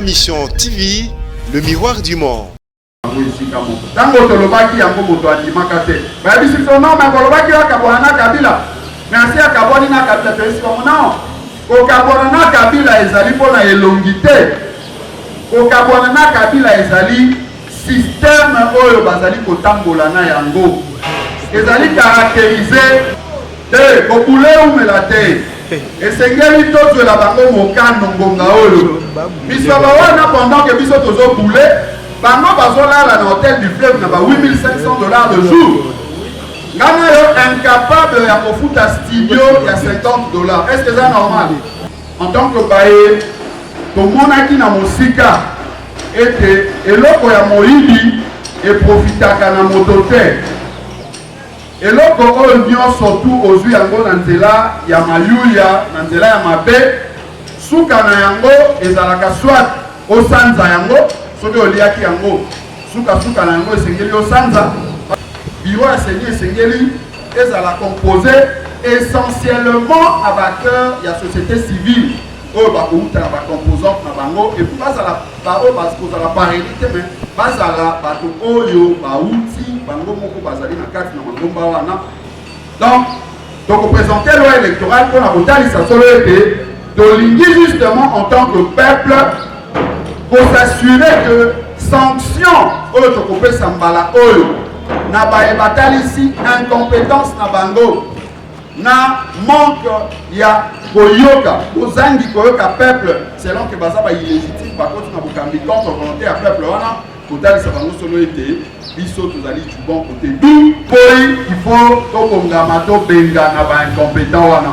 Mission TV, le miroir du monde. Tango tolobaki yango moto andimaka te. Bayebi biso non mais kolobaki akabona na Kabila. Merci akaboni na Kabila pesi comme non. Okabona na Kabila ezali pona elongi te. Okabona na Kabila ezali système oyo bazali kotambola na yango. Ezali caractérisé te kokule umela te. Esengeli tozwela bango mokano ngonga oyo. Biso bawana pendant que biso tozo boule bango bazolala na hôtel du fleuve na ba $8 500 le jour. Ngana yo incapable ya kofuta studio ya $50. Est-ce que c'est normal? En tant que baye, tomonaki na mosika ete eloko ya moyibi eprofitaka na moto te. Eloko oyo nyonso tu ozwi yango na nzela ya mayuya, na nzela ya mabe, suka na yango ezalaka swat osanza yango. Soki oliaki yango suka na yango esengeli osanza. Biro ya seigneur esengeli ezala composé essentiellement à bakeur ya société civile oyo bakouta na bacomposante na bango et puis bazala baoyo bakozala pareli te mais bazala bato oyo bauti bango moko bazali na kati na mangomba wana. Donc tokoprésente loi électorale mpona kotalisa solo ete tolingi justement en tant que peuple pour s'assurer que sanction oyo tokopesa mbala oyo na baye batalisi incompétence na bango na manque ya koyoka kozangi koyoka peuple selon que baza ba illégitime bakoti na bokambi contre volonté ya peuple wana kotalisa bango solo ete biso tozali du bon côté du poi il faut tokongama tobengana ba incompétent wana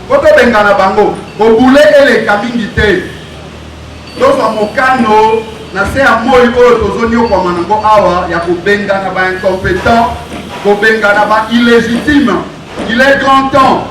po tobengana bango kobule eleka mingi te. Tozwa mokano na se ya moi oyo tozoni okwama nango awa ya kobengana ba incompétent, kobengana ba illégitime. Il est grand temps.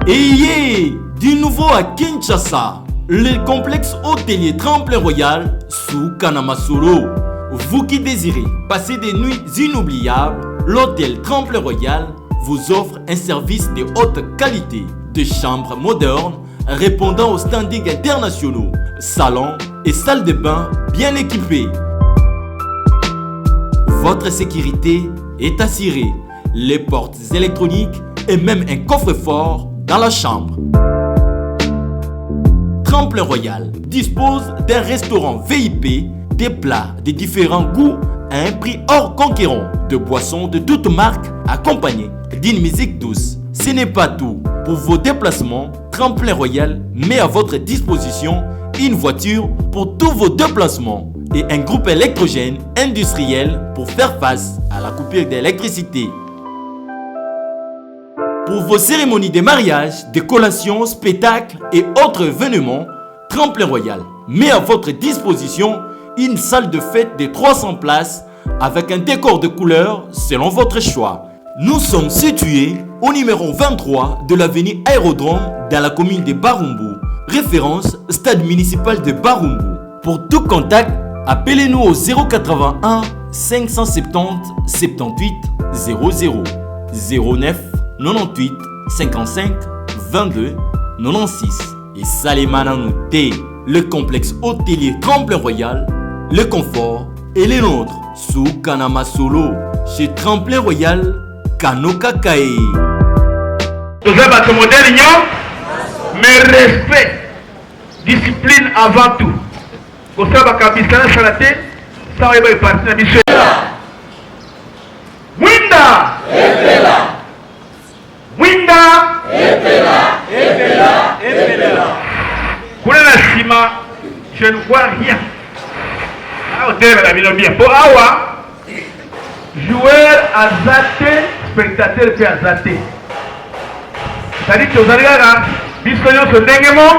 Ayez du nouveau à Kinshasa, le complexe hôtelier Tremplin Royal sous Kanamasolo. Vous qui désirez passer des nuits inoubliables, l'hôtel Tremplin Royal vous offre un service de haute qualité, de chambres modernes répondant aux standings internationaux, salons et salles de bain bien équipées. Votre sécurité est assurée, les portes électroniques et même un coffre-fort dans la chambre. Tremplin Royal dispose d'un restaurant VIP, des plats de différents goûts à un prix hors conquérant, de boissons de toutes marques accompagnées d'une musique douce. Ce n'est pas tout. Pour vos déplacements, Tremplin Royal met à votre disposition une voiture pour tous vos déplacements et un groupe électrogène industriel pour faire face à la coupure d'électricité. Pour vos cérémonies de mariage, de collations, spectacles et autres événements, Tremplin Royal met à votre disposition une salle de fête de 300 places avec un décor de couleurs selon votre choix. Nous sommes situés au numéro 23 de l'avenue Aérodrome dans la commune de Barumbu, référence stade municipal de Barumbu. Pour tout contact, appelez-nous au 081 570 78 00 09 98 55 22 96 et Salemana Nouté, le complexe hôtelier Tremplin Royal, le confort et les nôtres sous Kanama Solo chez Tremplin Royal Kanoka Kae. Nous avons un modèle, mais respect, discipline avant tout. Pour ça, on va faire la tête, ça va être parti dans la mission. Winda! Winda! Pour la cima, je ne vois rien. Pour Awa, joueur à zaté, spectateur qui a zaté. C'est-à-dire que vous allez là, biscoyon se déguement.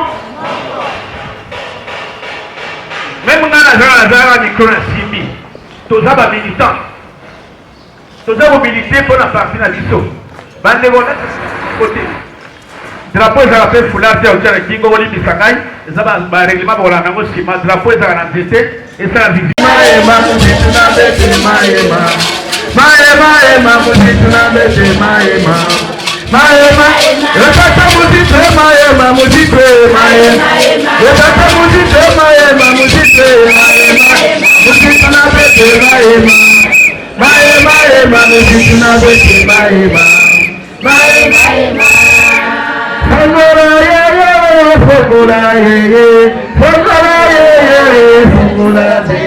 Même dans la zara micro na simi, tous les militants, tous les mobilités pour la partie na biso. Bande bona côté. Drapeau za fait foulard de hôtel Kingo Woli Bisangai, ça va règlement pour la nango sima, drapeau za na tete et ça la visite. Maema mujituna bete maema. Maema mujituna bete maema. Maema, repata mujite maema mujite maema. Repata mujite maema mujite maema. Mujituna bete maema. Maema mujituna bete maema. Maema. Fongora ye, fongora ye, fongora ye, fongora ye.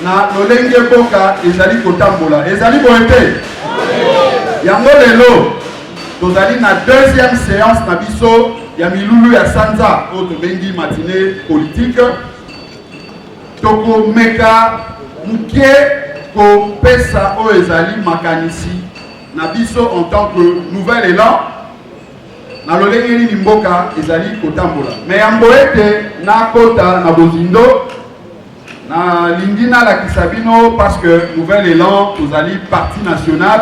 Na lolenge boka ezali kotambola ezali boete yango lelo tozali na deuxième séance na biso ya milulu ya sanza oyo tobengi matinée politique tokomeka muke kopesa oyo ezali makanisi na biso en tant que nouvel élan na lolenge nini mboka ezali kotambola me yambo ete nakota na bozindo na lingina la kisabino parce que nouvel élan tozali parti national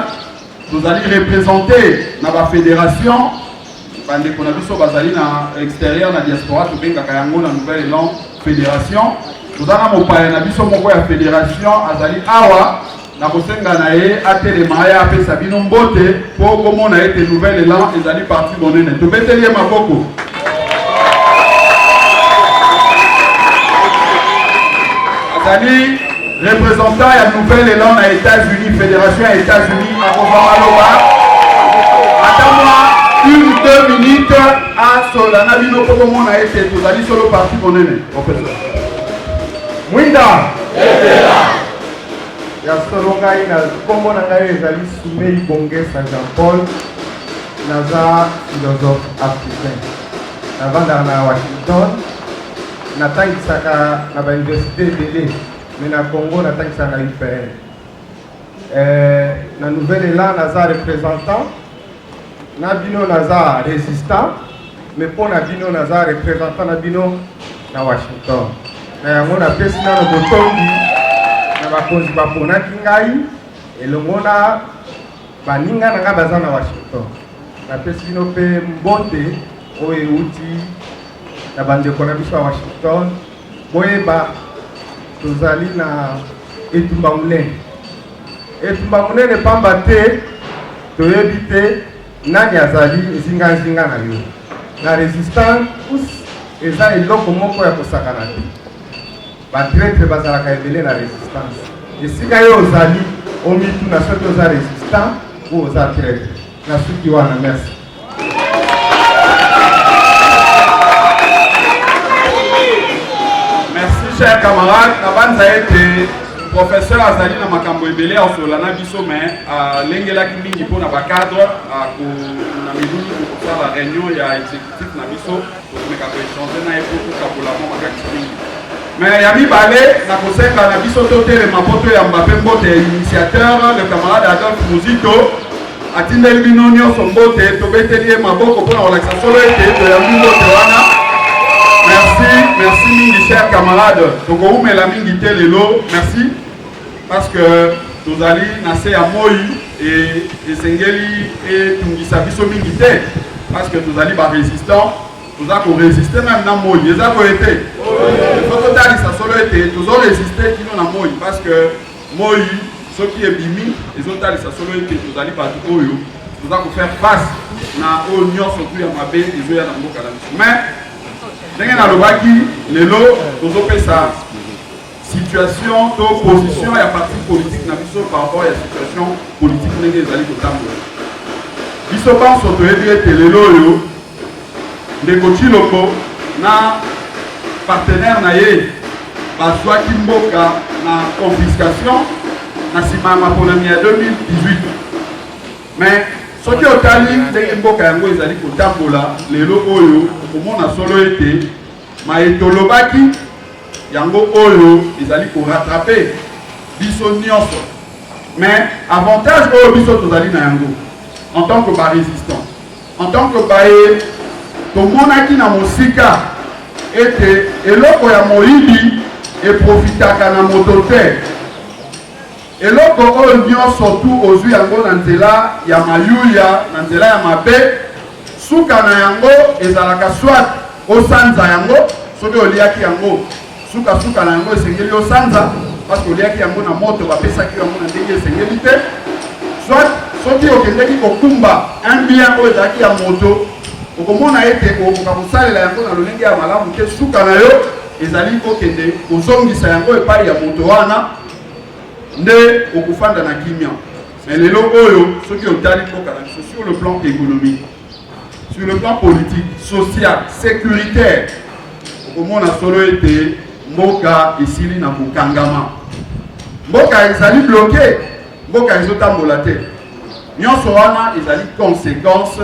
Nous allons représenter dans la fédération. Bandeko na biso bazali na extérieur na diaspora to benga kayango na nouvelle élan fédération. Nous avons mon paya na biso moko ya fédération azali awa na kosenga na ye atelema ya apesa bino mbote po komona ete nouvelle élan ezali parti monene. To beteli maboko. Azali représentant ya nouvelle élan na États-Unis, fédération ya États-Unis à Kovamaloba. Attends-moi 1-2 minutes à Solana Bino Kokomon a été tous allés sur le parti monene, professeur. Mwinda! Ya solongai na kombo na ngai ezali Soumei Bongesa Jean-Paul, naza philosophe africain. Navanda na Washington, natangisaka na ba université ebele, mais na Congo natangisaka na UPN. Na Nouvelle Élan naza représentant. Nabino naza résistant, mais pour Nabino naza représentant Nabino na Washington. Na yango na pesi na botongi na bakonzi bapona kingai elongona baninga nanga baza na Washington. Na pesi bino pe mbote oyo euti na bandeko na biso ya Washington boyeba tozali na etumba monene. Etumba monene pamba te toyebi te nani azali zinga na yo na résistance eza eloko moko ya kosakana te batraître bazalaka ebele na résistance esika yo ozali omitu na soki oza résistant ou oza traître na suki wana. Merci. Merci chers camarades. Nabanza ete professeur azali na makambo ebele asolana biso mais alengelaki mingi mpona bacadre na milulu kokosala réunion ya exécutif na biso tokomeka koéchange na ye po tokabola mwa makasi mingi mais ya mibale na kosenga na biso totelema mpo toyamba mpe mbote ya initiateur le camarade Adolphe Muzito atindeli bino nyonso mbote tobeteli ye maboko mpona kolakisa solo ete toyambi mbote wana. Merci mingi chers camarades. Donc on met la mingi lelo. Merci parce que nous allons nasser à Moi et Sengeli et Tungisa biso mingi te parce que nous allons pas résistants. Nous avons résisté même dans Moi. Ils ont été. Il faut que ça solo été. Nous avons résisté qui nous na Moi parce que Moi ceux qui est bimi ils ont allé ça solo été. Nous allons pas tout oyo. Nous allons faire face na union surtout ya mabe ils ont ya na mboka la mais ndenge nalobaki lelo tozopesa situation to position ya parti politique na biso par rapport ya situation politique ndenge ezali kotambola biso banso toyebi ete lelo oyo ndeko Tshilombo na partenaire na ye bazwaki mboka na confiscation na nsima ya maponami ya 2018 mais soki otali ndenge mboka yango ezali kotambola lelo oyo komona solo ete maetolobaki yango oyo ezali korattrape biso nyonso mais avantage oyo biso tozali na yango en tant que résistant en tant que baye tomonaki na mosika ete eloko ya moyibi eprofitaka na moto te eloko oyo nyonso tu ozwi yango na nzela ya mayuya na nzela ya mabe suka na yango ezalaka swat osanza yango soki oliaki yango suka na yango esengeli osanza parce que oliaki yango na moto bapesaki yango na ndenge esengeli te soit soki okendeki kokumba un bien oyo ezalaki ya moto okomona ete okoka kosalela yango na lolenge ya malamu te suka na yo ezali kokende kozongisa yango epai ya moto wana nde okufanda na kimia. Mais lelo oyo soki otali mboka na biso sur le plan économique, sur le plan politique, social, sécuritaire okomona solo ete mboka esili na kokangama, mboka ezali bloqué, mboka ezotambola te nyonso wana ezali conséquence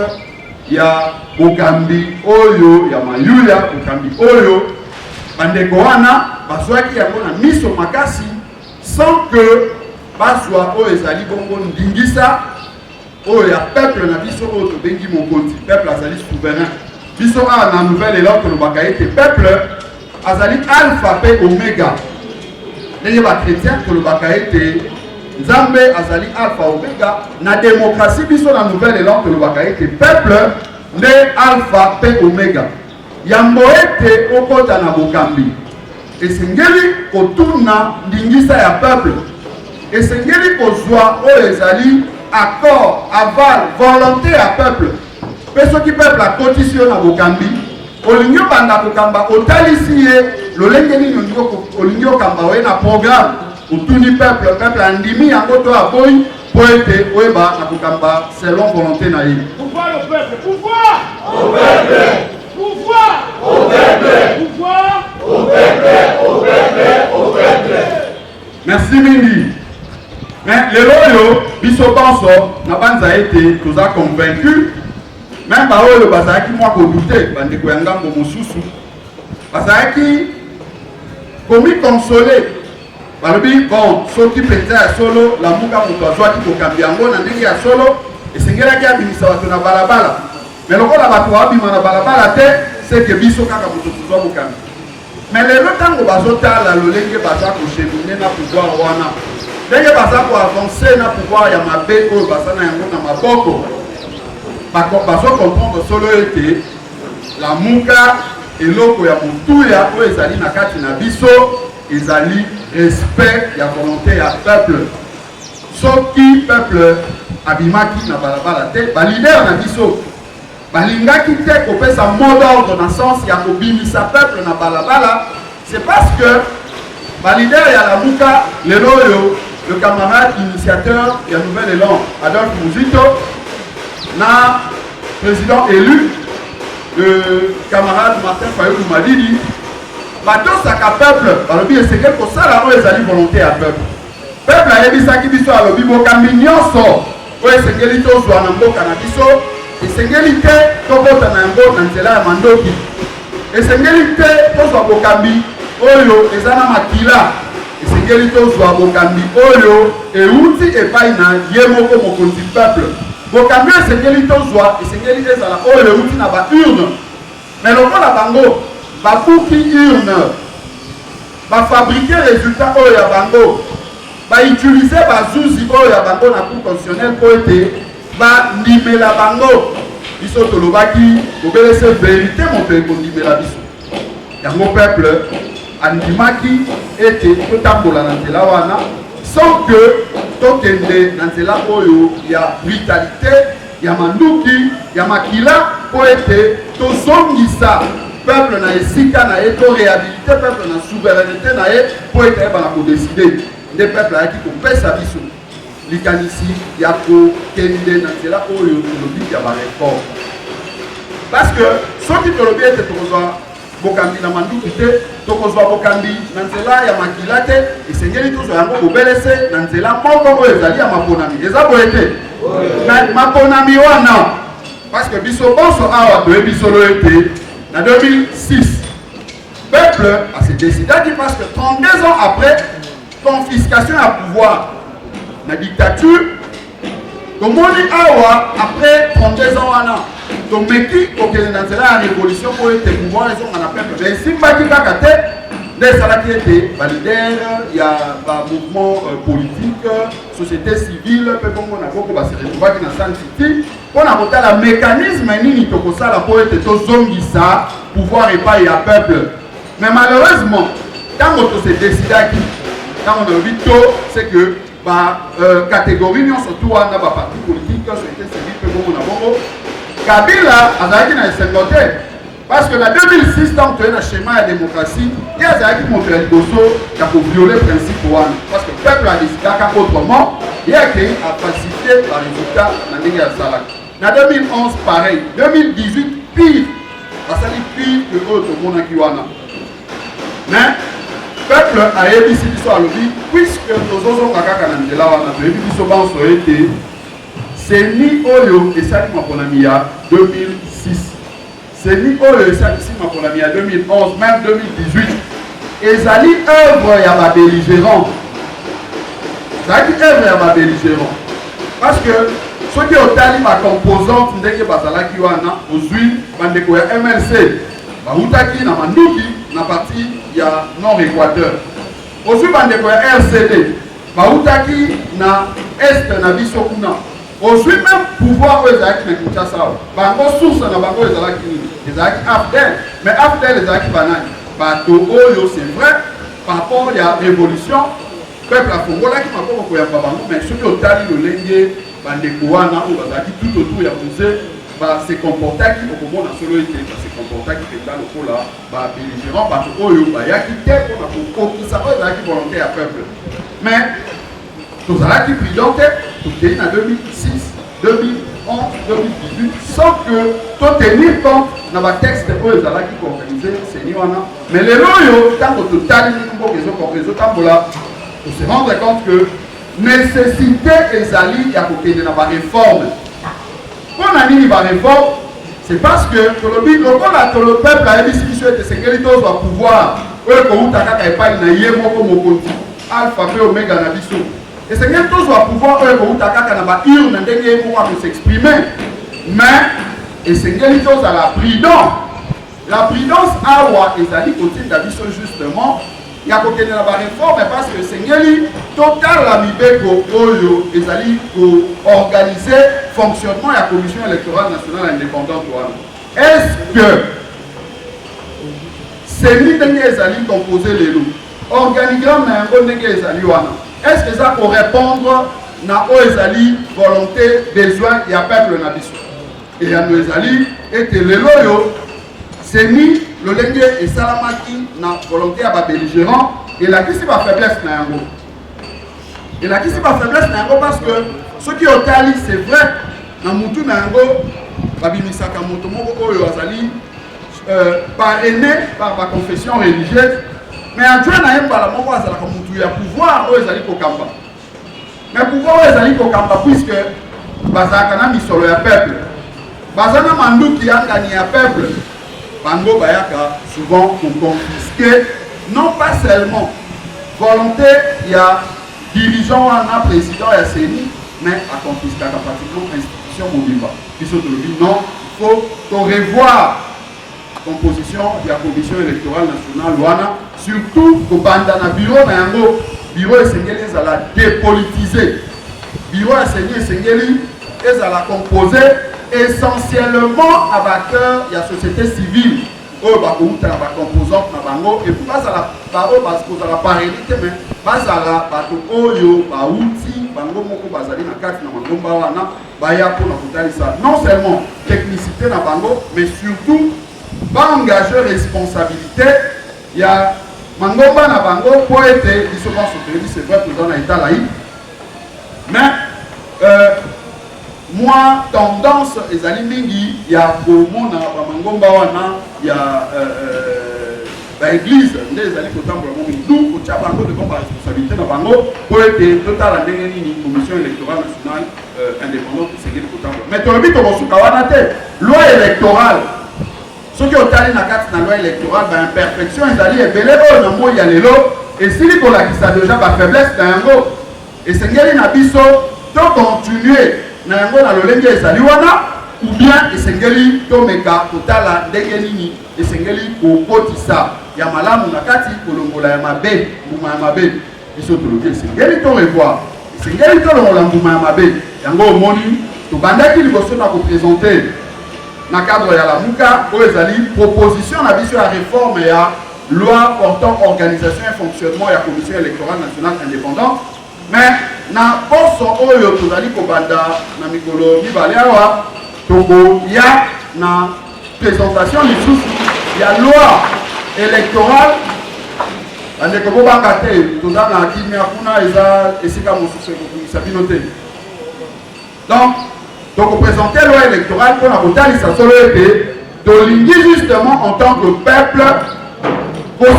ya bokambi oyo ya mayuya bokambi oyo bandeko wana bazwaki yango na miso makasi sans que bazwa oyo ezali bongo ndingisa oyo ya peuple na biso oyo tobengi mokonzi peuple azali souverain biso awa na nouvelle élan tolobaka ete peuple azali alpha pe omega ndenge bachrétien tolobaka ete Nzambe azali alpha omega na démocratie biso na Nouvelle-Zélande tolobaka ete peuple nde alpha pe omega. Yango ete okota na bokambi esengeli kotuna ndingisa ya peuple, esengeli kozwa oyo ezali accord, aval, volonté ya peuple. Pe soki peuple akotisi yo na bokambi olingi obanda kokamba otalisi ye lolenge nini olingi okamba oye na programme otuni peuple andimi yango to aboyi po ete oyeba na kokamba selon volonté na ye. Pouvoir au peuple, pouvoir au peuple, pouvoir au peuple, pouvoir au peuple, au peuple, au peuple. Merci mingi. Mais le loyo biso banso na banza ete toza convaincu même ba oyo bazaki mwa ko douter bande ko yanga mo mususu bazaki komi consoler balobi bon soki penza ya solo la muka moto azwaki kokambi yango na ndenge ya solo esengelaki abimisa bato na balabala mais lokola bato babima na balabala te c'est que biso kaka moto tozwa bokambi. Mais lelo ntango bazotala lolenge baza kochemine na pouvoir wana ndenge baza koavance na pouvoir ya mabe oyo baza na yango na maboko bazo comprendre solo ete la muka eloko ya motuya oyo ezali na kati na biso ezali respect ya volonté ya peuple. Soki peuple abimaki na balabala te balider na biso balingaki te kopesa mot d'ordre na sens ya kobimisa peuple na balabala, c'est parce que balider ya la muka lelo oyo le camarade initiateur ya Nouvelle-Zélande Adolphe Muzito na président élu le camarade Martin Fayulu Madidi batosaka peuple balobi esengeli kosala oyo ezali volonté ya peuple. Peuple ayebisaki biso alobi bokambi nyonso oyo esengeli tozwa na mboka na biso esengeli te tokota na yango na nzela ya mandoki, esengeli te tozwa bokambi oyo eza na makila, esengeli tozwa bokambi oyo euti epai na ye moko mokonzi peuple. Bokambi esengeli tozwa esengeli ezala oyo euti na ba urne, mais lokola bango babuki urne bafabrike résultat oyo ya bango bautilize bazuzi oyo ya bango na cour constitutionnelle po ete bandimela bango biso tolobaki kobelese vérité moto ekondimela biso yango peuple andimaki ete totambola na nzela wana sans que tokende na nzela oyo ya brutalité ya manduki ya makila po ete tozongisa peuple na esika na ye to réhabilité peuple na souveraineté na ye po ete ayebana kodeside nde peuple ayaki kopesa biso likanisi ya kokende na nzela oyo tolobi ya bareforme. Parce que soki tolobi ete tokozwa bokambi na manduki te tokozwa bokambi na nzela ya makila te esengeli tozwa yango bobelese na nzela moko oyo ezali ya maponami eza boye te na maponami wana. Parce que biso bonso awa toyebi solo ete en 2006, le peuple a se décidé parce que 32 ans après, confiscation à pouvoir, la dictature, le monde awa après 32 ans, donc meki auquel dans la révolution pour être pouvoir ils ont un peuple. Mais si baki kakate, des salaki étaient validaires, il y a un mouvement politique, société civile, peuple on a beaucoup se retrouver dans San City. On a voté le mécanisme nini tokosala pour être tozongisa pouvoir et pas à peuple. Mais malheureusement, quand on s'est décidé quand on a vu tôt, c'est que catégorie non surtout on a pas parti politique, société civile, peuple on a beaucoup. Kabila azaki na esengote parce que en 2006 tant que na schéma de démocratie, il y a azaki montré liboso ya ko violer principe wana parce que peuple a décidé autrement, il y a qui a falsifié le résultat na ndenge ya salaki. En 2011, pareil. 2018, pire. Ça dit pire que l'autre monde qui wana. Mais, le peuple a émis ce à l'objet, puisque nous avons kaka kanandela wana, nous avons dit c'est ni Oyo et ça dit ma ponamia 2006. C'est ni Oyo et ça dit ma ponamia 2011, même 2018. Et ça dit œuvre ya ma belligérant. Ça dit œuvre ya ma belligérant. Parce que soki otali ba composante ndenge bazalaki wana ozwi bandeko ya MLC bautaki na manduki na parti ya Nord Équateur ozwi bandeko ya RCD bautaki na est na biso kuna ozwi même pouvoir oyo ezalaki na Kinshasa awa bango source na bango ezalaki nini ezalaki AFDEL mais AFDEL ezalaki banani bato oyo c'est vrai par rapport ya révolution peuple afongolaki maboko koyamba bango mais soki otali lolenge bandeko wana oyo bazalaki tout autour ya musée se comportaki okomona solo ete se comportaki mpenza lokola babelligérant bato oyo bayaki te mpona kokokisa oyo ezalaki volonté ya peuple mais tozalaki prudent te tokei na 2006 2011 2018 sans que totenir compte na batexte oyo ezalaki koorganize seni wana mais lelo oyo ntango totali mboka ezotambola se rendre compte que nécessité ezali ya kokende na baréforme mpona nini baréforme c'est parce que tolobi lokola le peuple ayebisi biso ete esengeli tozwa pouvoir oyo kouta kaka epai na ye moko mokonzi alpha mpe omega na biso esengeli tozwa pouvoir oyo kouta kaka na baurne ndenge ye moko akosexprime mais esengeli tozala prudent la prudence awa ezali kotinda biso justement ya kokendela baréforme parce que esengeli totala mibeko oyo ezali koorganize fonctionnement ya commission électorale nationale indépendante wana est-ce que seni ndenge ezali composé lelo organigramme na yango ndenge ezali wana est-ce que eza korépondre na oyo ezali volonté besoin ya peuple na biso eyano ezali ete lelo oyo seni lolenge esalamaki na volonté ya babelligérant elakisi bafaiblesse na yango elakisi bafaiblesse na yango parce que soki otali c'est vrai na mutu na yango babimisaka moto moko oyo azali parrainé par baconfession religieuse mais adjoint na ye mbala moko azalaka mutu ya pouvoir oyo ezali kokamba mais pouvoir oyo ezali kokamba puisque bazalaka na misolo ya peuple baza na manduki ya ngani ya peuple bango bayaka souvent confisquer non pas seulement volonté ya dirigeant wana président ya CENI mais à confisquer pratiquement institution mobimba biso tolobi non il faut revoir composition de la commission électorale nationale wana surtout kobanda na bureau na yango bureau esengeli ezala dépolitisé bureau ya CENI esengeli ezala composé essentiellement à l'acteur de la société civile oyo bakouta na bacomposante na bango et puis bazala baoyo bakozala parélité mais bazala bato oyo bauti bango moko bazali na kati na mangomba wana baya mpona kotalisa non seulement technicité na bango mais surtout baengage responsabilité ya mangomba na bango po ete biso banso toyebi c'est vrai toza na état laïque mais moi tendance ezali mingi ya komona bamangomba wana ya baeglise nde ezali kotambola mingi du kotia bango devant baresponsabilité na bango po ete totala ndenge nini commission électorale nationale indépendante esengeli kotambola mais tolobi tokosuka wana te loi électorale soki otali na kati na loi électorale baimperfection ezali ebele oyo na moi ya lelo esili kolakisa deja bafaiblesse na yango esengeli na biso tocontinue na yango na lolenge ezali wana ou bien esengeli tomeka kotala ndenge nini esengeli kokotisa ya malamu na kati kolongola ya mabe mbuma ya mabe biso tolobi esengeli to revoir esengeli tolongola mbuma ya mabe yango omoni tobandaki liboso na koprésente na cadre ya lamuka oyo ezali proposition na biso ya réforme ya loi portant organisation et fonctionnement ya commission électorale nationale indépendante mais na poso oyo tozali kobanda na mikolo mibale awa tokoya na présentation lisusu ya loi électorale bandeko bobanga te toza na kimia kuna eza esika mosusu ekokungisa bino te donc tokoprésente loi électorale mpona kotalisa solo ete tolingi justement en tant que peuple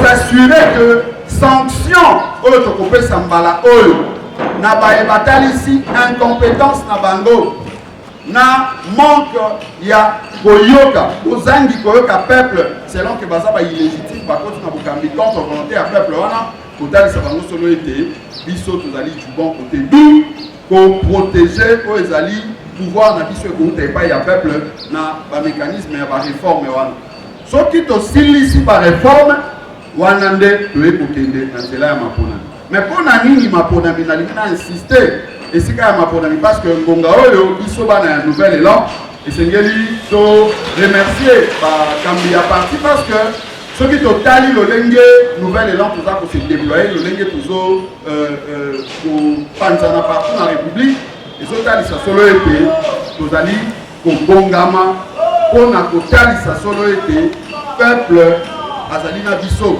s'assurer que sanction oyo tokopesa mbala oyo na baye batalisi incompétence na bango na manque ya koyoka ozangi koyoka peuple selon que baza baillégitime bakoti na bokambi contre volonté ya peuple wana kotalisa bango solo ete biso tozali du bon côté du koprotege oyo ezali pouvoir na biso ekouta epai ya peuple na bamécanisme ya baréforme wana soki tosilisi baréforme wana nde toye kokende na nzela ya maponani mais mpona nini maponami nalingi na insiste esika ya maponami parce que ngonga oyo biso bana ya nouvel élan esengeli to remercier bakambi ya parti parce que soki totali lolenge nouvel élan toza kose déployer lolenge tozo kopanzana partout na république ezotalisa solo ete tozali kobongama mpona kotalisa solo ete peuple azali na biso,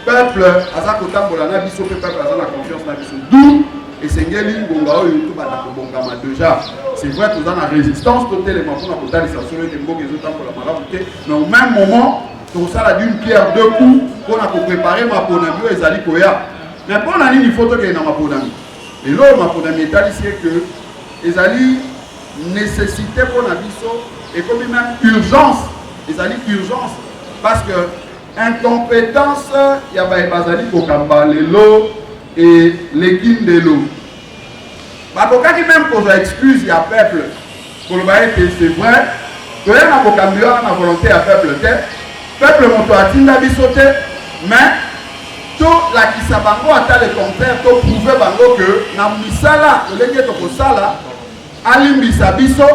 peuple aza kotambola na biso pe peuple aza na confiance na biso, d'où esengeli ngonga oyo tobanda kobongama déjà. C'est vrai toza na résistance totelema mpona kotalisa solo ete mboka ezotambola malamu te, mais au même moment tokosala d'une pierre deux coups mpona kopréparer maponami oyo ezali koya. Mais mpona nini faut tokende na maponami lelo oyo maponami etalisi que ezali nécessité mpona biso ekomi même urgence, ezali urgence parce que incompétence ya bazali kokamba lelo et l'équipe de l'eau. Bakokaki même kozwa excuse ya peuple koloba ete c'est vrai toya na kokambi wana na volonté ya peuple te, peuple moto atinda biso te, mais tolakisa bango ata le contraire, toprouve bango que na misala tolenge tokosala alimbisa biso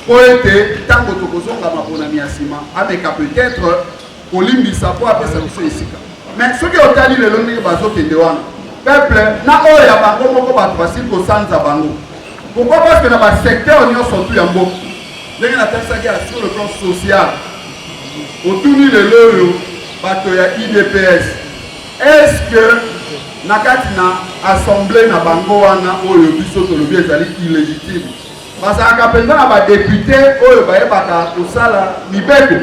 po ete ntango tokozonga maponami ya nsima ameka peut-être kolimbisa po apesa biso esika. Mais soki otali lelo ndenge bazokende wana peuple na oyo ya bango moko bato basili kosanza bango. Pourquoi? Parce que na basecteur nyonso tu ya mboka ndenge natalisaki sur le plan social otuni lelo oyo bato ya IDPS, est-ce que na kati na assemblée na bango wana oyo biso tolobi ezali illégitime bazalaka mpenza na badepute oyo bayebaka kosala mibeko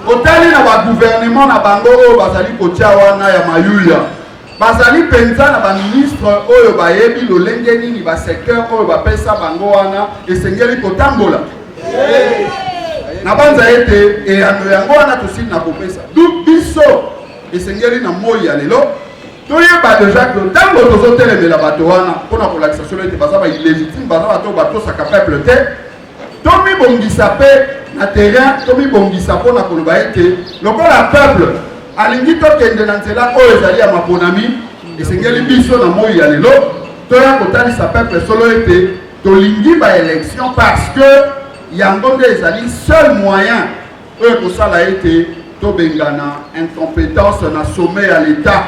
otali na bagouvernement na bango oyo bazali kotia wana ya mayuya bazali mpenza na baministre oyo bayebi lolenge nini basecteur oyo bapesa bango wana esengeli kotambola na banza ete eyano yango wana tosili na kopesa du biso esengeli na moi ya lelo toyeba deja que ntango tozotelemela bato wana mpona kolakisa solo ete baza baillégitime baza bato batosaka peuple te tomibongisa mpe na terrain tomibongisa mpona koloba ete lokola peuple alingi tokende na nzela oyo ezali ya maponami esengeli biso na moi ya lelo toya kotalisa peuple solo ete tolingi baélection parce que yango nde ezali seul moyen oyo kosala ete tobengana incompétence na sommet ya l'état,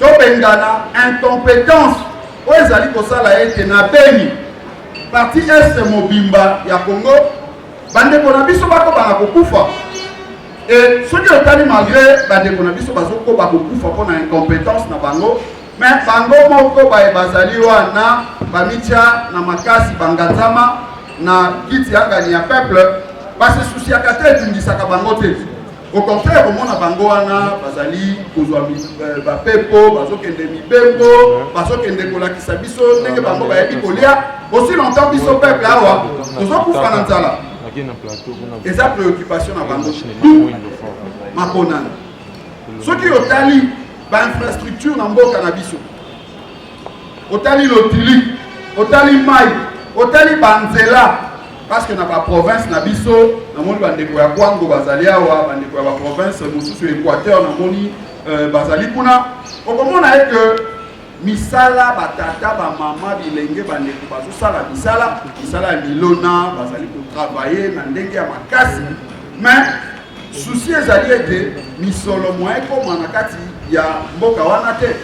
tobengana incompétence oyo ezali kosala ete na Beni parti est mobimba ya Congo bandeko na biso bakobana kokufa. Et soki otali malgré bandeko na biso bazokoba kokufa mpona incompétence na bango, mais bango moko bazali wana bamitia na makasi banganzama na kiti yangani ya peuple basesusiaka te etungisaka bango te. Au contraire, omona bango wana bazali kozwa bapepo bazokende mibembo bazokende kolakisa biso ndenge bango bayebi kolia aussi longtemps biso peuple awa tozokufa na nzala. Eza préoccupation na bango maponani. Soki otali bainfrastructure na mboka na biso, otali lotili, otali mai, otali banzela, parce que na ba province na biso namoni bandeko ya Kwango bazali awa, bandeko ya ba province mosusu Équateur namoni bazali kuna, okomona que misala batata ba mama bilenge bandeko bazosala misala ya milona bazali kotravailler na ndenge ya makasi, mais souci ezali ete misolo mwa ekoma na kati ya mboka wana te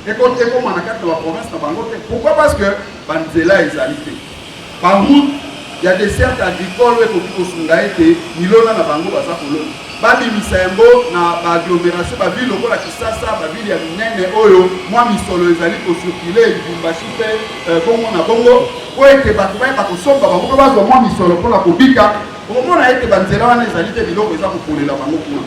ekoma na kati na ba province na bango te. Pourquoi? Parce que banzela ezali te, baroute ya dessert agricole ekoki kosunga ete milona na bango baza kolona babimisa yango na baagglomération bavile lokola Kisasa bavile ya minene oyo mwa misolo ezali kosirkule Lubumbashi mpe bongo na bongo po ete bato bayeba kosomba bango mpe bazwa mwa misolo mpona kobika. okomona ete banzela wana ezali te biloko eza kokolela bango kuna.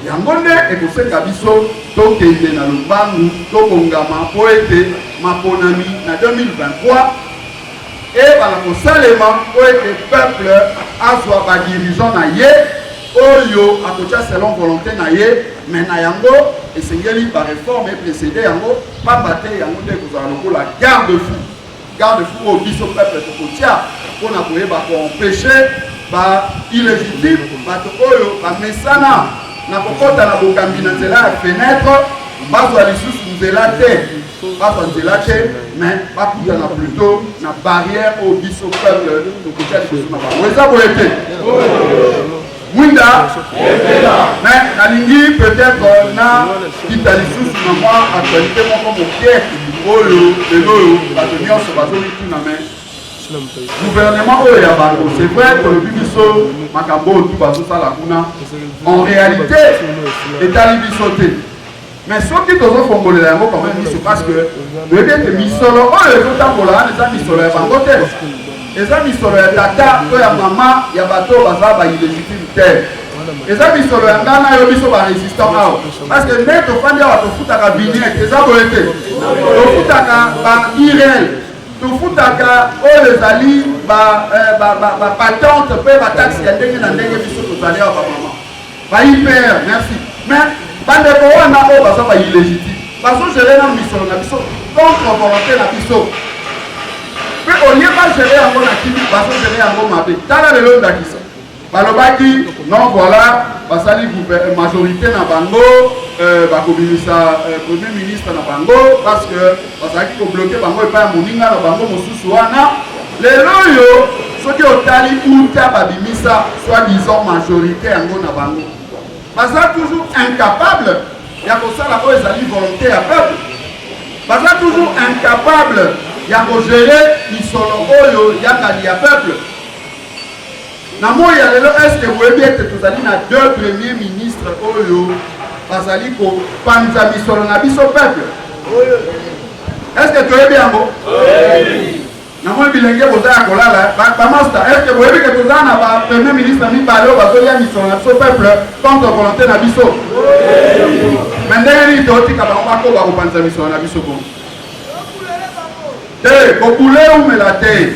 Yango nde ekosenga biso tokende na lombangu tobongama po ete maponami na 2023 et bala kosalema po ete peuple azwa badirigeant na ye oyo akotia selon volonté na ye, mais na yango esengeli bareforme eprécédé yango pamba te yango nde kozala lokola garde-fou oyo biso peuple tokotia mpona koyeba koempêche baillégitime bato oyo bamesana na kokota na bokambi na nzela ya fenêtre bazwa lisusu nzela te bazwa nzela te mais bakutana plutôt na barrière au biso peuple tokotia liboso na bango eza boye te mwinda mais nalingi peut-être na kita lisusu na mwa actualité moko moke oyo lelo oyo bato nyonso bazomituna mais gouvernement oyo ya bango c'est vrai tolobi biso makambo oyo tu bazosala kuna en réalité etali biso te mais soki tozofongolela yango quand même biso parce que loyebi ete misolo oyo ezotambola wana eza misolo ya bango te eza misolo ya tata to ya mama ya bato baza baillégitime te eza misolo ya ngana yo biso barésistant awa parce que nde tofandi awa tofutaka vignette eza boye te tofutaka bairel tofutaka oyo ezali bapatente mpe bataxe ya ndenge na ndenge biso tozali awa bamama bahyper merci mais bandeko wana oyo baza baillégitime bazogere na misolo na biso contre volonté na biso mpe olie bagere yango na kini bazogere yango mabe tala lelo ndakisa balobaki non voilà basali majorité na bango bakobimisa premier ministre na bango parce que bazalaki kobloke bango epai ya moninga na bango mosusu wana lelo oyo soki otali uta babimisa soi-disant majorité yango na bango baza toujours incapable ya kosala oyo ezali volonté ya peuple baza toujours incapable ya kogere misolo oyo yakali ya peuple na moi ya lelo est-ce que boyebi ete tozali na deux premiers ministres oyo bazali kopanza misolo na biso peuple est-ce que toyebi yango na moi bilenge boza ya kolala bamaster est-ce que boyebi ke toza na bapremier ministre mibale oyo bazolia misolo na biso peuple contre volonté na biso me ndenge nini totika bango bako bakopanza misolo na biso bongo te kokule umela te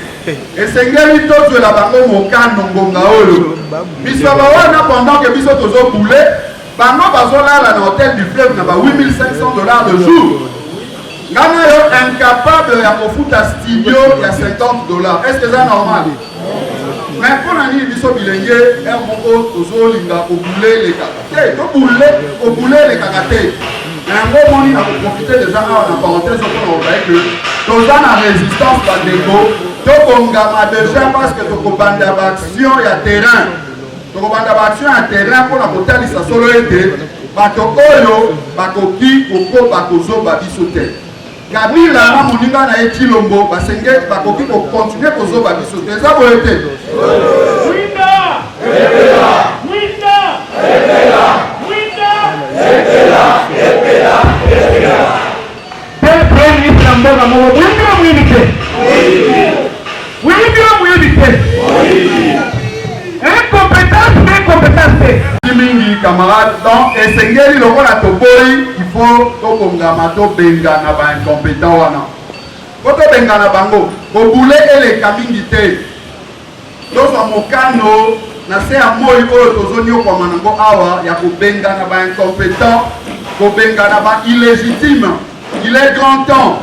esengeli tozwela bango mokano ngonga oyo misolo wana pendant ke biso tozobule bango bazolala na hôtel du fleuve na ba $8500 de jour ngana yo incapable ya kofuta studio ya $50. Est-ce que c'est normal? Mais pour nani biso bilenge er moko tozolinga kobule le kakate kobule le kakate yango moni na koprofite déjà awa na parenthèse mpona kobaye ke toza na résistance bandeko tokongama déjà parce que tokobanda baaction ya terrain mpona kotalisa solo ete bato oyo bakoki kokoba kozoba biso te Kabila na moninga na ye Chilombo basenge bakoki kokontinue kozoba biso te eza boye te mingi camarade donc esengeli lokola toboyi il faut tokongama tobengana baincompétent wana po tobengana bango bobule eleka mingi te tozwa mokano na se ya moi oyo tozoniokwama nango awa ya kobengana baincompétent kobengana baillégitime. Il est grand temps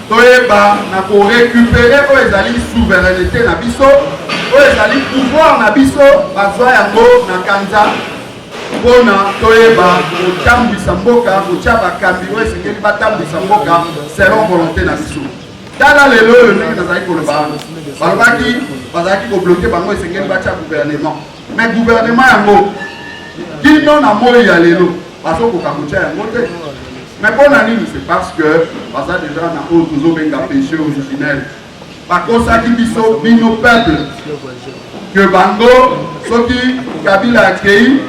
toyeba na korécupérer oyo ezali souveraineté na biso oyo ezali pouvoir na biso bazwa yango na kanza mpona toyeba kotambwisa mboka kotia bakambi oyo esengeli batambwisa mboka selon volonté na biso tala lelo oyo ndenge nazali koloba balobaki bazalaki kobloke bango esengeli batia gouvernement mais gouvernement yango kino na moi ya lelo bazokoka kotia yango te mais mpona nini c'est parce que baza déjà na oyo tozobenga péché originel bakosaki biso bino peuple que bango soki Kabila akei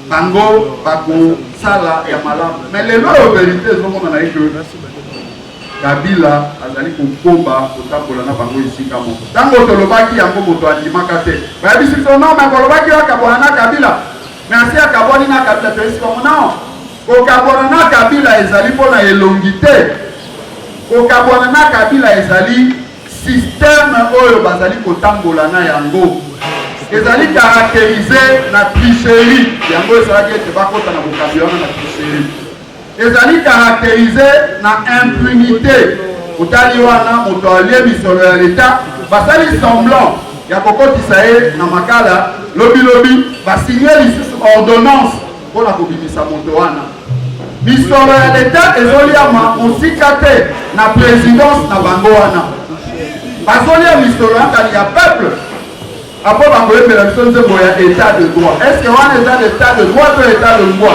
bango bakosala ya malamu mais lelo oyo vérité ezomona na ye ke Kabila azali kokomba kotambola na bango esika moko ntango tolobaki yango moto andimaka te bayebisi biso non mais kolobaki akabwana na Kabila mais asi akabwani na Kabila toyesi bango non kokabwana na Kabila ezali mpona elongi te kokabwana na Kabila ezali système oyo bazali kotambola na yango ezali caractérisé na tricherie yango ezalaki ete bakota na bokambi wana na tricherie ezali caractérisé na impunité otali wana moto alie misolo ya leta basali semblant ya kokotisa ye na makala lobilobi basinye lisusu ordonnance mpona kobimisa moto wana misolo ya leta ezoliama mosika te na présidence na bango wana bazolia misolo yakani ya peuple apo bakoyembela biso nzembo ya état de droit. Est-ce que wana eza l'état de droit to état de loi?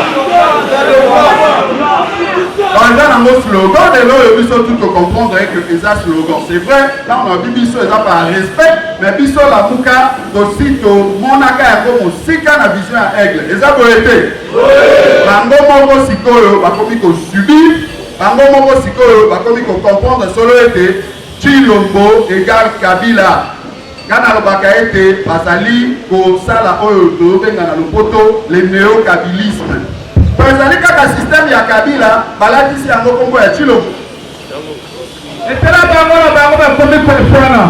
Eza nango slogan lelo oyo biso tout comprendre que eza slogan. C'est vrai, là on a vu biso eza par respect, mais biso lamuka tosi tomonaka yango mosika na vision ya aigle. Eza boye te. Bango moko sikoyo bakomi kosubir, bango moko sikoyo bakomi comprendre solo ete Tshilombo égale Kabila. Kana lobaka ete bazali kosala oyo tobenga na lopoto le néo-kabilisme. Bazali kaka système ya Kabila balatisi yango kombo ya Tshilombo. Etela bango na bango bakomi kolefana.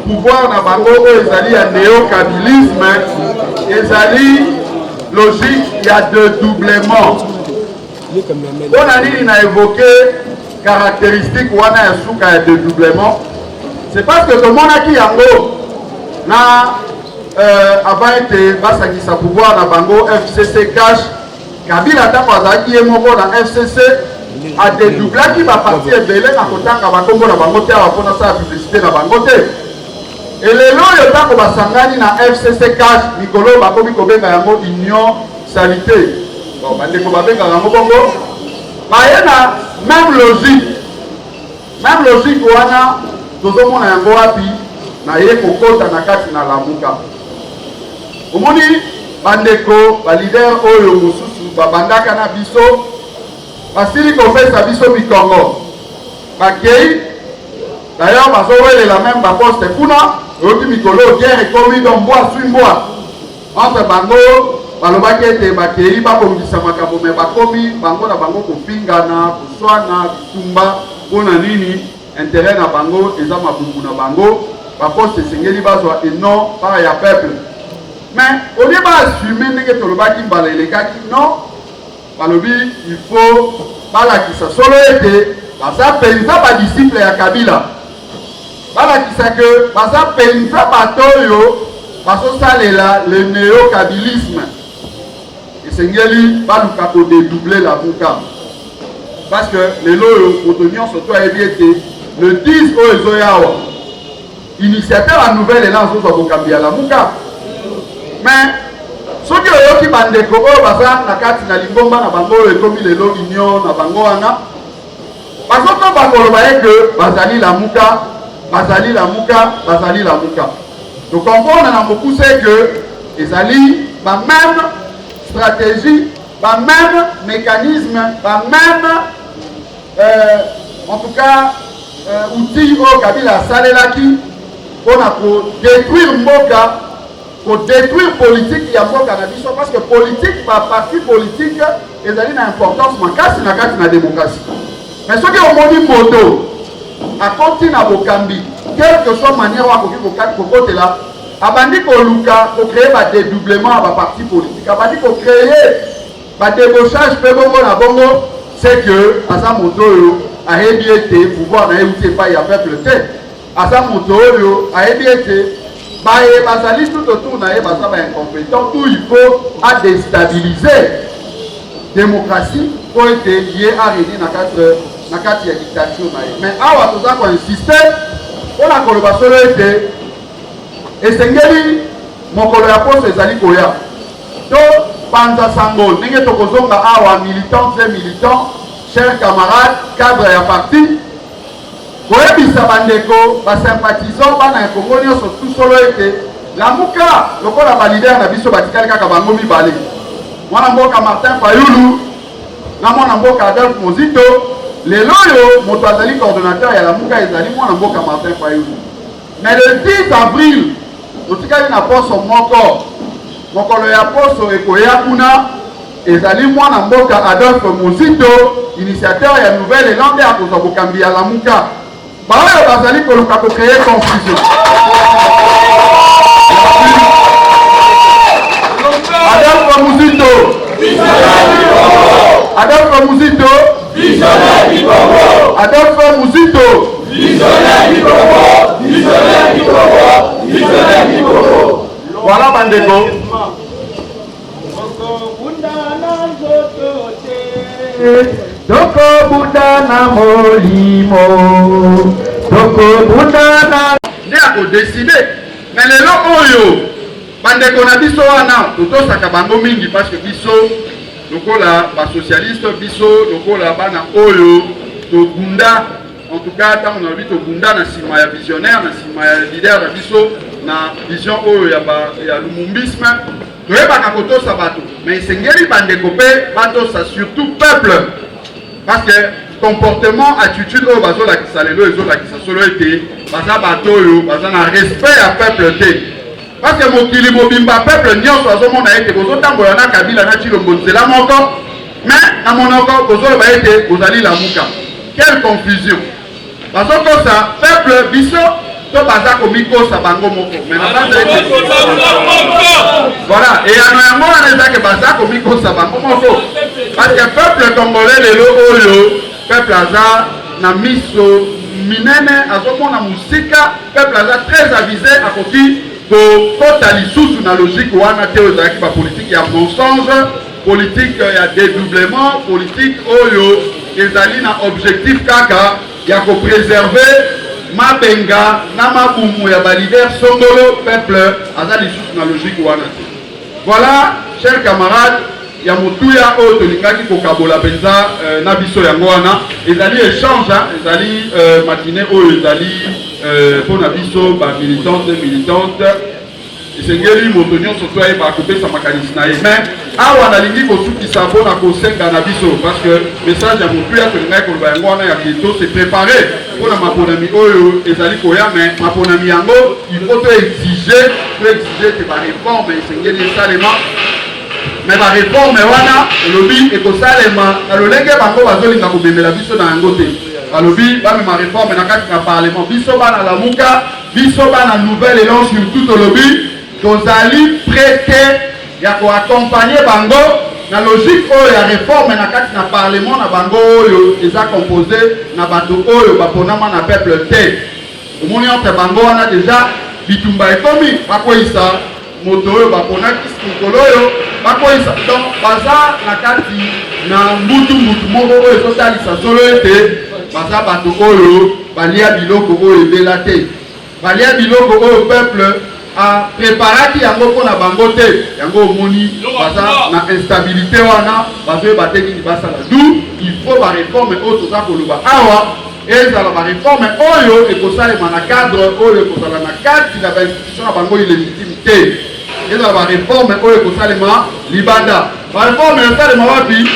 Pouvoir na bango ezali ya néo-kabilisme, ezali logique ya dédoublement. On a dit na évoqué caractéristique wana ya suka ya dédoublement. C'est parce que tout le monde a qui yango na avant ete basakisa pouvoir na bango FCC cash Kabila tango azalaki ye moko na FCC a dédoublaki baparti ebele na kotanga bakombo na bango te awa mpona sala publicité na bango te. elelo oyo ntango basangani na FCC cash mikolo bakomi kobenga yango union salité. Bon, bandeko babengaka yango bongo baye na même logique wana tozomona yango wapi na ye kokota na kati na lamuka. Omoni bandeko balider oyo mosusu babandaka na biso basili kopesa biso bikongo bakei d'ailleurs bazowelela même baposte kuna oyoki mikolo guerre ekomi do mbwa sui mbwa entre bango balobaki ete bakei babongisa makambo me bakomi bango na bango kopingana koswana bitumba mpona nini intérêt na bango eza mabumbu na bango baposte esengeli bazwa enon par ya peuple. Mais au lieu d'assumer que tout le monde qui va les gars non, balobi il faut bala qui ça solo été, ça pensa pas disciple ya Kabila. Bala qui ça que ça pensa pas toyo, parce que ça le néo-kabilisme. Et sengeli baluka ko dédoubler la muka. Parce que les loyo opinion surtout a été le 10 au Ezoyawa. Initiateur la nouvelle et là on va Kambia la muka. Mais ce qui est bandeko oyo baza na kati na lingomba na bango ekomi lelo union na bango wana bazoto bakoloba que bazali la muka. Donc comprendre na mokuse que ezali ba même stratégie, ba même mécanisme, ba même en tout cas outil au Kabila salelaki pour détruire mboka. Pour détruire politique ya mboka na biso parce que politique ba parti politique ezali na importance makasi na kati na démocratie. Mais ce que omoni moto akoti na bokambi quelle que soit manière wa koki kokote là abandi ko luka ko créer ba dédoublement ba parti politique abandi ko créer ba débauchage pe bongo na bongo c'est que asa moto yo ayebi ete pouvoir na euti pa ya peuple te asa moto yo ayebi ete baye bazali tout autour na ye baza ba incompétent tout il faut à déstabiliser démocratie pour être lié à régner na kati ya dictature na ye. Mais awa toza ko insister on a koloba solo ete esengeli mokolo ya poso ezali koya to panza sango ndenge tokozonga awa militants et militants chers camarades cadre ya parti koyebisa bandeko basympathisant bana ya Kongo nyonso tout solo ete lamuka lokola balider na biso batikali kaka bango mibale mwana mboka Martin Fayulu na mwana mboka Adolphe Mozito lelo oyo moto azali coordonnateur ya lamuka ezali mwana mboka Martin Fayulu. Mais le 10 avril totikali na poso moko mokolo ya poso ekoya kuna ezali mwana mboka Adolphe Mozito initiateur ya nouvelle élande ya kozwa bokambi ya lamuka baoyo bazali koluka kocreye confusion. Adolphe Mozito Adolphe Mozito Adolphe Mozito voilà bandeko Toko budana molimo Toko budana nde akodeside mais lelo oyo bandeko na biso wana totosaka bango mingi parce que biso lokola basocialiste biso lokola bana oyo tobunda en tout cas ntango na lobi tobunda na nsima ya visionnaire na nsima ya leader na biso na vision oyo ya lumumbisme toyebaka kotosa bato mais esengeli bandeko mpe batosa surtout peuple parce que comportement attitude oyo bazolakisa lelo ezolakisa solo ete baza bato oyo baza na respect ya peuple te parce que mokili mobimba peuple nyonso azomona ete bozotambola na Kabila na Tshilombo nzela moko mais na monoko bozoloba ete bozali lamuka. Quelle confusion! Bazokosa peuple biso to baza komikosa bango moko mais na base voilà et ano yango wana ezake baza komikosa bango moko parce que peuple congolais lelo oyo peuple aza na miso minene azomona musika peuple aza très avisé akoki kokota lisusu na logique wana te oyo ezalaki bapolitike ya mensonge politique ya dédoublement politique oyo ezali na objectif kaka ya kopréserver mabenga na mabumu ya balider songolo peuple aza lisusu na logique wana te. Voilà chers camarades ya motuya oyo tolingaki kokabola mpenza na biso yango wana ezali échange ezali matinée oyo ezali mpona biso bamilitante militante esengeli moto nyonso to ayeba kopesa makanisi na ye mais awa nalingi kosukisa mpona kosenga na biso parce que message ya motuya tolingaki koloba yango wana ya keto se prépare mpona maponami oyo ezali koya mais maponami yango il faut to exige te bareforme esengeli esalema mais bareforme wana elobi ekosalema na lolenge bango bazolinga komemela biso na yango te balobi bamema réforme na kati na parlement biso bana lamuka biso bana nouvelle élan surtout tolobi tozali prêté ya koaccompagner bango na logique oyo ya réforme na kati na parlement na bango oyo eza composé na bato oyo baponama na peuple te omoni entre bango wana déjà bitumba ekomi bakweyisa moto oyo baponaki mokolo oyo bakweyisa donc baza na kati na mbutu moko oyo ezotalisa solo ete baza bato oyo balia biloko oyo ebela te balia biloko oyo peuple apreparaki yango mpona bango te yango omoni baza na instabilité wana bazoyeba te nini basala du il faut bareforme oyo toza koloba awa ezala bareforme oyo ekosalema na cadre oyo ekozala na kati na bainstitution na bango illégitime te ezala bareforme oyo ekosalema libanda bareforme esalema wapi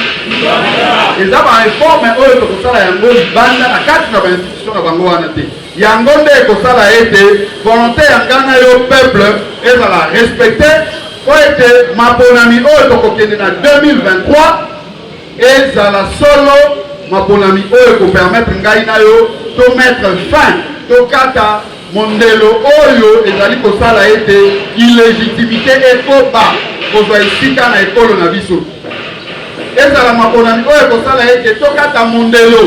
eza bareforme oyo tokosala yango libanda na kati na bainstitution na bango wana te yango nde ekosala ete volonté ya ngana yo peuple ezala respecte po ete maponami oyo tokokende na 2023 ezala solo maponami oyo ekopermettre ngai na yo to mettre fin tokata mondelo oyo ezali kosala ete illégitimité ekoba kozwa esika na ekolo na biso ezala maponami oyo ekosala ete tokata mondelo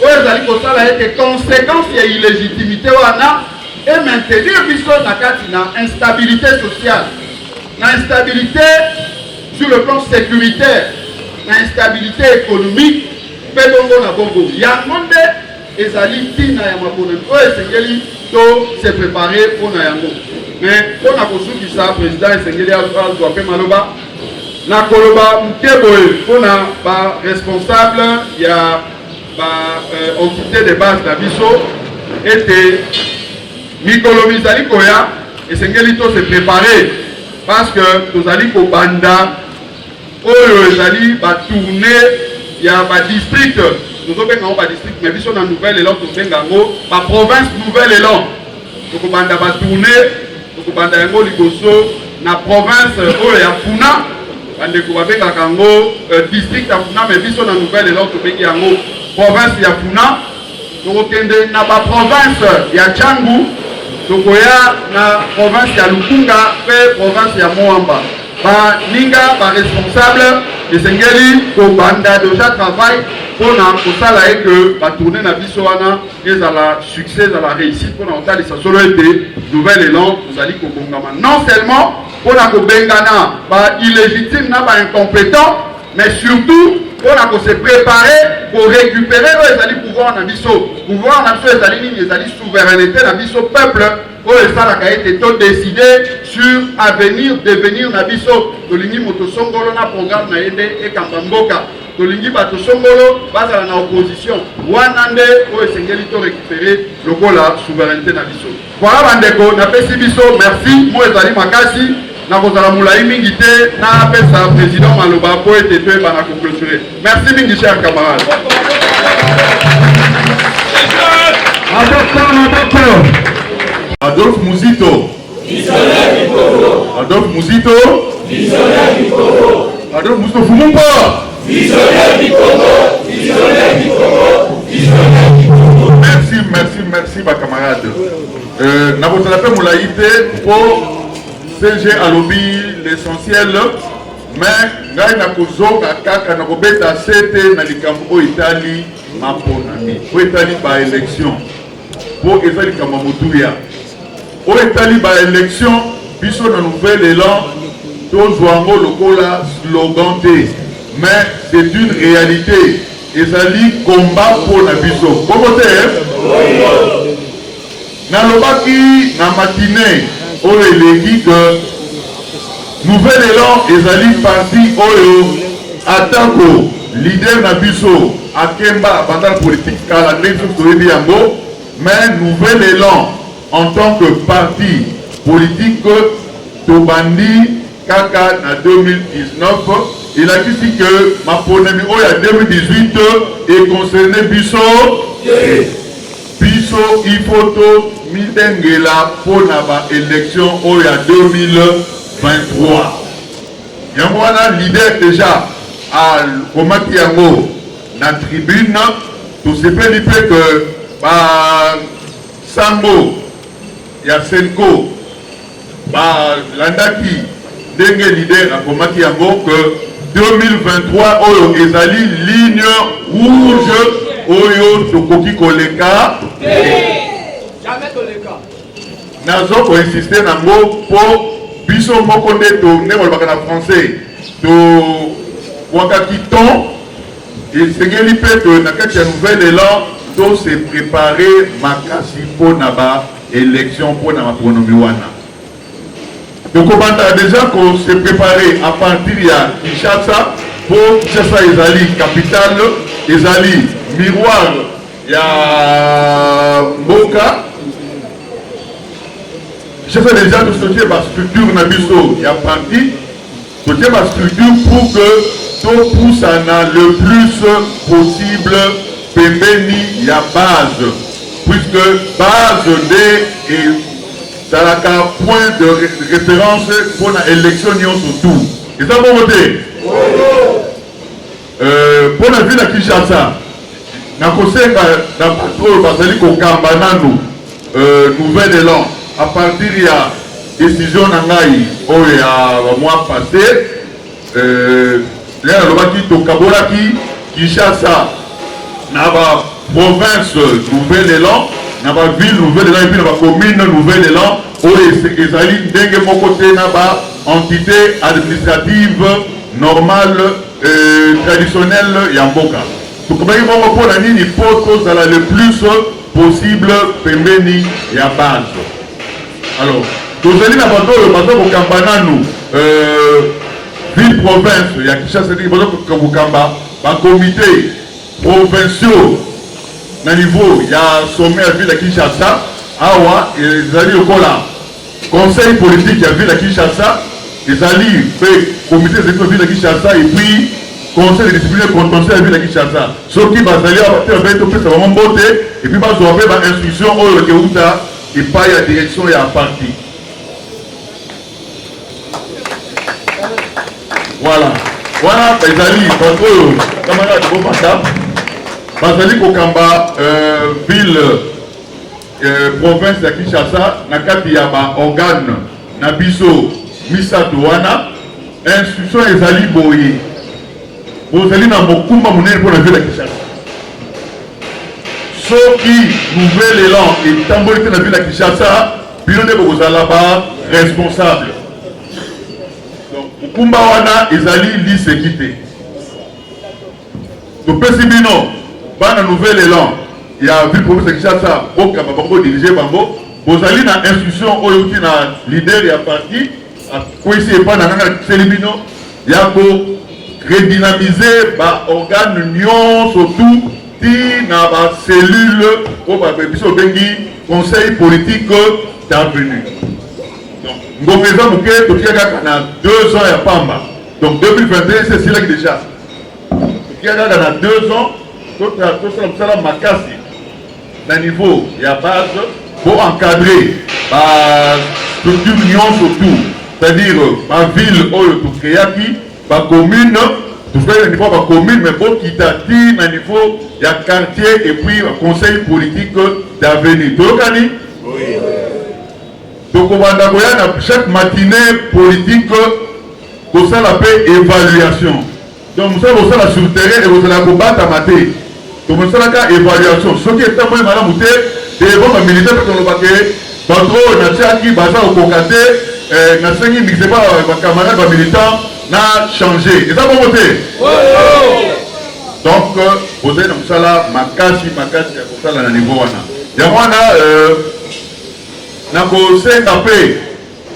oyo ezali kosala ete conséquence ya illégitimité wana et maintenir biso na kati na instabilité sociale na instabilité sur le plan sécuritaire na instabilité économique mpe bongo na bongo yango nde ezali ntina ya maponami oyo esengeli to se préparer mpona yango mais pour la construction ça président esengeli azwa pe maloba na koloba mkeboye pour na ba responsable ya ba entité de base na biso était mikolo mizali koya esengeli to se préparer parce que tozali ko banda oyo ezali ba tourner ya ba district tozobenga ba district mais biso na nouvelle élan tobenga ngo ba province nouvelle élan toko banda ba tourner toko banda yango liboso na province oyo ya Funa bande ko babenga kango district ya Funa mais biso na nouvelle élan tobengi yango province ya Funa toko kende na ba province ya Changu tokoya na province ya Lukunga pe province ya Moamba ba ninga ba responsable esengeli ko banda déjà travail pour na kosala et que ba tourner na biso wana ezala succès ezala réussite pour na otali sa solo été nouvelle élan tozali ko bongama non seulement pour na ko bengana ba illégitime na ba incompétent mais surtout pour na ko se préparer pour récupérer ezali pouvoir na biso ezali nini ezali souveraineté na biso peuple pour ça la été tout décidé sur avenir devenir na biso tolingi moto songolo na programme na yende e kambamboka tolingi bato songolo bazala na opposition wana nde o esengeli to récupérer lokola souveraineté na biso voilà bandeko na pesi biso merci mo ezali makasi na kozala mulai mingi te na pesa président maloba po ete to eba na conclure merci mingi cher camarade Adolphe Muzito. Adolphe Muzito. Adolphe Muzito Fumumba. Merci ma camarade. N'a pas la moulaïté pour CG Alobi l'essentiel, mais ngai na kozoka kaka na kobeta sete na likambo Italie ma ponami. O Italie ba élection. Pour ezali kama mutuya. O Italie ba élection biso na nouvel élan tozwango lokola slogan te mais c'est une réalité ezali combat pour na biso comment te na lobaki na matinée o eleki que nouvel élan ezali parti oyo atako leader na biso akemba bandal politique kala ndenge toyebi yango mais nouvel élan en tant que parti politique Tobandi Kaka en 2019, il a dit que ma pandémie en 2018 est concernée Bisso. Bisso, il faut tout mitengela pour la élection en 2023. Il y a un leader déjà à Komatiango dans la tribune. Tout ce fait que Sambo, Yasenko, Landaki, Dengue leader à Komati Yango que 2023, Oyo Ezali, ligne rouge, Oyo Tokoki Koleka. Jamais Koleka. Nazo pour insister Nango pour Biso Mokonde, to Nebo Bakana français, to Wakakiton, et Sengeli Pet, Nakatia Nouvel Élan, to se préparer Makasi pour Naba, élection pour Naba Pronomiwana. Donc on a déjà qu'on s'est préparé à partir de Kinshasa pour Kinshasa Ezali capitale, Ezali miroir, il y a Mboka. Kinshasa déjà de sortir ma structure Nabiso, il y a parti, sortir ma structure pour que tout pousse le plus possible Pembeni, il y a base, puisque base des et dans le point de référence pour l'élection surtout. Et ça va voter. Pour la ville de Kinshasa, nouvel élan, à partir de la décision d'Angaï, il y a un mois passé, là, le Kinshasa, dans la province nouvel élan, dans la ville nouvelle élan et puis dans la commune nouvel élan où les alliés d'un côté dans la entité administrative normale traditionnelle Yamboka. Donc comme il pour la ligne pour le plus possible Pembeni et à base. Alors tozali na bato oyo baza kokamba nanu ville province ya Kinshasa ndenge baza kokamba bakomite provinciaux na niveau ya sommet ya ville ya Kinshasa awa ezali lokola conseil politique ya ville ya Kinshasa ezali mpe comité exécutif ya ville ya Kinshasa et puis conseil de discipline contentieux ya ville ya Kinshasa soki bazali awa te babe topesa bango mbote et puis bazwa mpe bainstruction oyo ekeuta epai ya direction ya parti. Voilà wana ezali bato oyo camarade bopata bazali kokamba ville province ya Kinshasa na kati ya baorgane na biso misato wana instruction ezali boye bozali na mokumba monene mpo na ville ya Kinshasa soki nouvel élan etamboli te na ville ya Kinshasa bino nde bokozala ba responsable. Donc mokumba wana ezali liseki te topesi bino bana nouvel élan ya ville province ya Kinshasa bokamba bango dirige bango bozali na instruction oyo uti na leader ya parti akwesi epa na nganga kiseli bino ya ko redynamiser baorgane nyonso tout ti na bacellule oyo biso bengi conseil politique d'avenir. Donc ngombe eza moke totika kaka na 2 ans ya pamba donc 2021 c'est silaki déjà totika kaka na 2 ans tosala mosala makasi na niveau ya base pour encadrer structure nyonso tout c'est-à-dire ville oyo tokreaki commune tofai na niveau ya commune mais bokita ti na niveau ya quartier et puis conseil politique d'avenir toyokani tokobanda koya na chaque matinée politique kosala mpe évaluation donc mosala kosala sur terrain ekozala kobatama te tomosalaka évaluation soki etamboli malamu te devant bamilitaire mpe tolobake bato oyo natiaki baza kokoka te nasengi mixe pa bacamarade bamilitant na changer eza bongo te donc bozali na mosala makasi ya kosala na niveau wana yango wana nakosenga mpe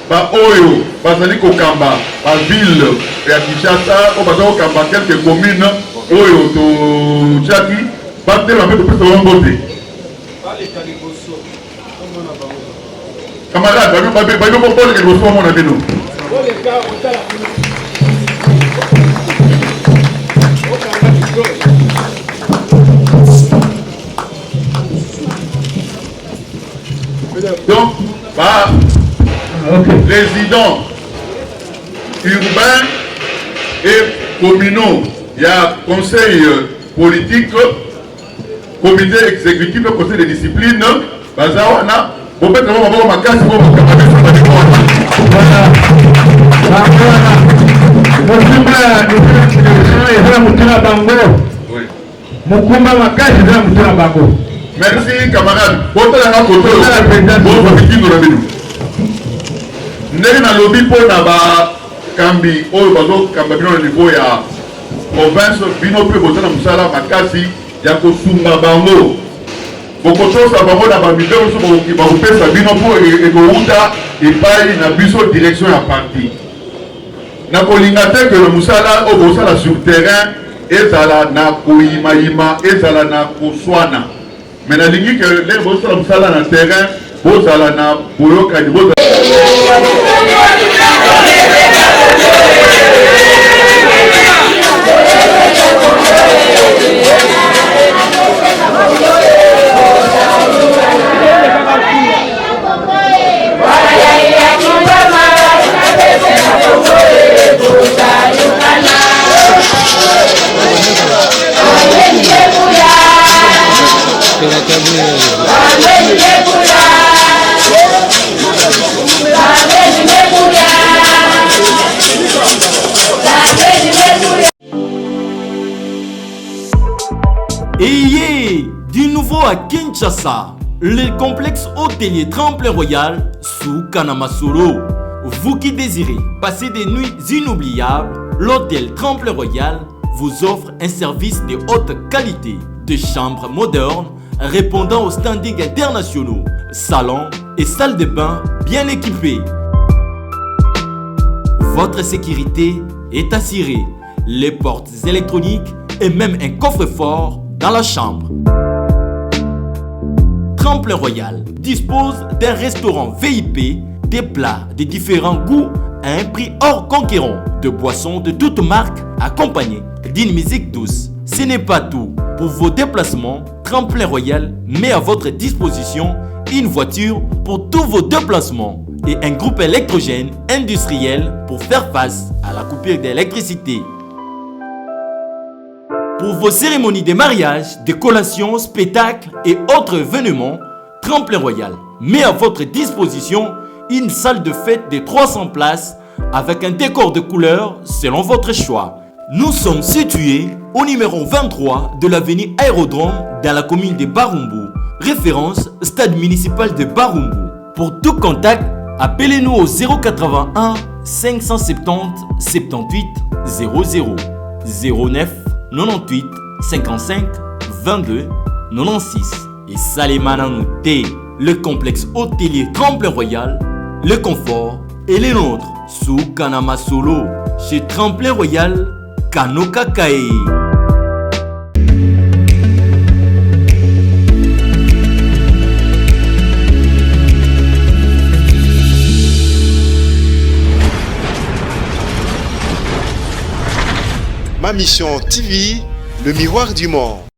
baoyo bazali kokamba baville ya Kinshasa oyo baza kokamba quelques communes oyo totiaki batema mpe topesa bango mbote camarade babi bokoleka liboso bamona bino donc président urbain et communaux il y a conseil politique comité exécutif et conseil de discipline baza wana bopeta maboko makasi po mokumba makasi eza mutuna bango. Merci camarade botalanga koto bofakikingo na bino ndenge nalobi mpo na bakambi oyo bazokamba bino na niveau ya province bino mpe bozala mosala makasi ya kosunga bango bokotosa bango na bamide oso bakopesa bino mpo ekouta epai na biso direction ya parti nakolinga te ke mosala oyo bosala sur terrain ezala na koyimayima ezala na koswana mais nalingi ke ndenge bosala mosala na terrain bozala na boyokani Ayez du nouveau à Kinshasa, le complexe hôtelier Tremplin Royal sous Kanamasolo. Vous qui désirez passer des nuits inoubliables, l'hôtel Tremplin Royal vous offre un service de haute qualité, de chambres modernes répondant aux standings internationaux, salons et salles de bain bien bien équipé. Votre sécurité est assurée. Les portes électroniques et même un coffre-fort dans la chambre. Tremplin Royal dispose d'un restaurant VIP, des plats de différents goûts à un prix hors conquérant, de boissons de toutes marques accompagnées d'une musique douce. Ce n'est pas tout. Pour vos déplacements, Tremplin Royal met à votre disposition une voiture pour tous vos déplacements et un groupe électrogène industriel pour faire face à la coupure d'électricité. Pour vos cérémonies de mariage, de collations, spectacles et autres événements, Tremplin Royal met à votre disposition une salle de fête de 300 places avec un décor de couleurs selon votre choix. Nous sommes situés au numéro 23 de l'avenue Aérodrome dans la commune de Barumbu, référence stade municipal de Barumbu. Pour tout contact, appelez-nous au 081 570 78 00 09 98 55 22 96 et Salimana Nouté, le complexe hôtelier Tremplin Royal, le confort et les nôtres sous Kanama Solo chez Tremplin Royal Kanoka Kae. Ma Mission TV, le miroir du monde.